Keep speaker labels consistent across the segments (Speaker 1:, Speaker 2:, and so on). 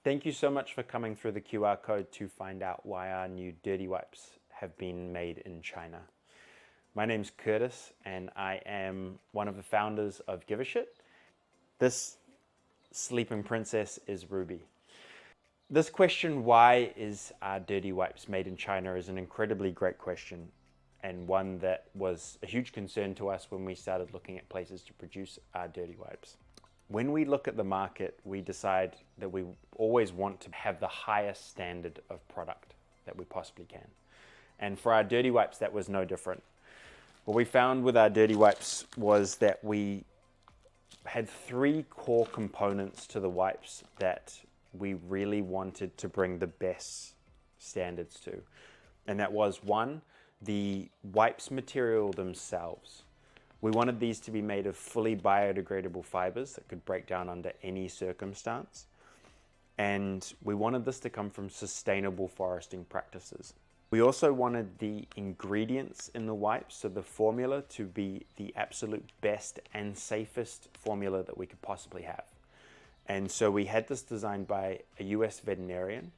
Speaker 1: Thank you so much for coming through the QR code to find out why our new dirty wipes have been made in China. My name's Curtis and I am one of the founders of Give a Shit. This sleeping princess is Ruby. This question, why is our dirty wipes made in China, is an incredibly great question, and one that was a huge concern to us when we started looking at places to produce our dirty wipes. When we look at the market, we decide that we always want to have the highest standard of product that we possibly can. And for our dirty wipes, that was no different. What we found with our dirty wipes was that we had three core components to the wipes that we really wanted to bring the best standards to. And that was, one, the wipes material themselves. We wanted these to be made of fully biodegradable fibers that could break down under any circumstance. And we wanted this to come from sustainable foresting practices. We also wanted the ingredients in the wipes, so the formula, to be the absolute best and safest formula that we could possibly have. And so we had this designed by a US veterinarian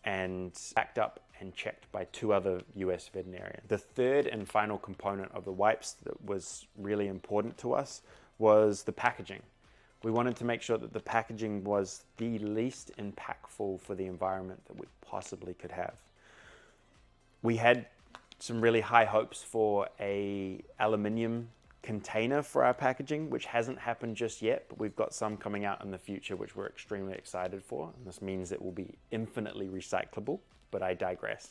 Speaker 1: and backed up and checked by two other US veterinarians. The third and final component of the wipes that was really important to us was the packaging. We wanted to make sure that the packaging was the least impactful for the environment that we possibly could have. We had some really high hopes for an aluminium container for our packaging, which hasn't happened just yet, but we've got some coming out in the future which we're extremely excited for. And this means it will be infinitely recyclable, but I digress.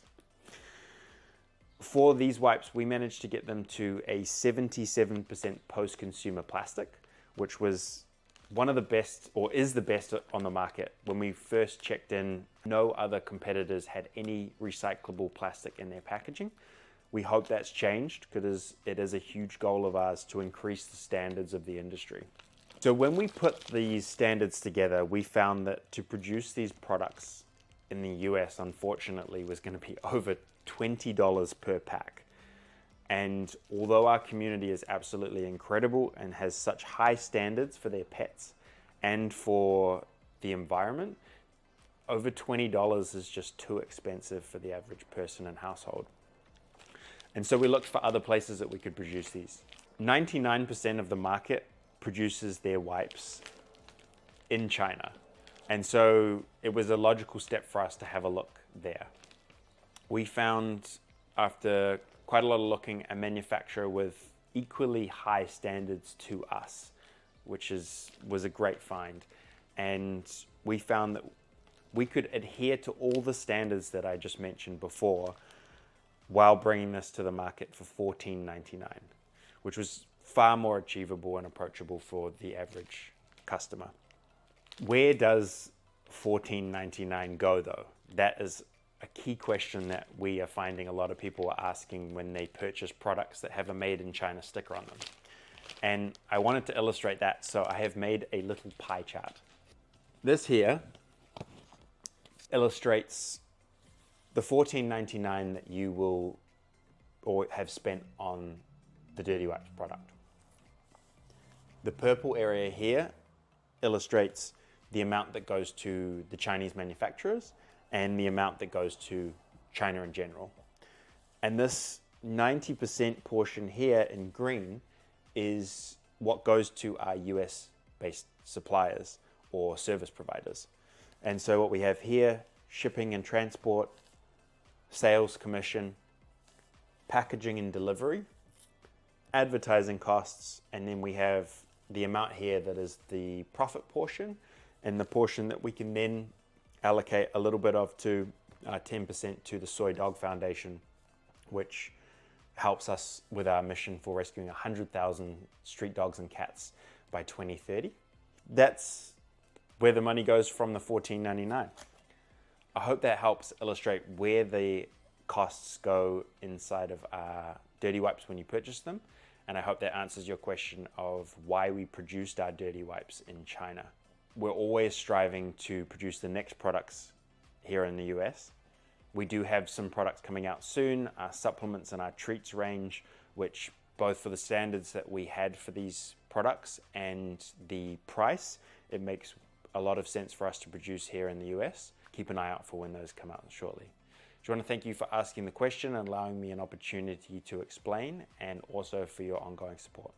Speaker 1: For these wipes, we managed to get them to a 77% post-consumer plastic, which was one of the best, or is the best on the market. When we first checked in, no other competitors had any recyclable plastic in their packaging. We hope that's changed because it is a huge goal of ours to increase the standards of the industry. So when we put these standards together, we found that to produce these products in the US, unfortunately, was going to be over $20 per pack. And although our community is absolutely incredible and has such high standards for their pets and for the environment, over $20 is just too expensive for the average person and household. And so we looked for other places that we could produce these. 99% of the market produces their wipes in China. And so it was a logical step for us to have a look there. We found, after quite a lot of looking, a manufacturer with equally high standards to us, which was a great find. And we found that we could adhere to all the standards that I just mentioned before while bringing this to the market for $14.99, which was far more achievable and approachable for the average customer. Where does $14.99 go though? That is a key question that we are finding a lot of people are asking when they purchase products that have a Made in China sticker on them. And I wanted to illustrate that, so I have made a little pie chart. This here illustrates the $14.99 that you will or have spent on the Dirty Wipes product. The purple area here illustrates the amount that goes to the Chinese manufacturers and the amount that goes to China in general. And this 90% portion here in green is what goes to our US-based suppliers or service providers. And so what we have here, shipping and transport, sales commission, packaging and delivery, advertising costs, and then we have the amount here that is the profit portion, and the portion that we can then allocate a little bit of to 10% to the Soy Dog Foundation, which helps us with our mission for rescuing 100,000 street dogs and cats by 2030. That's where the money goes from the $14.99. I hope that helps illustrate where the costs go inside of our Dirty Wipes when you purchase them. And I hope that answers your question of why we produced our Dirty Wipes in China. We're always striving to produce the next products here in the US. We do have some products coming out soon, our supplements and our treats range, which both for the standards that we had for these products and the price, it makes a lot of sense for us to produce here in the US. Keep an eye out for when those come out shortly. Just want to thank you for asking the question and allowing me an opportunity to explain, and also for your ongoing support.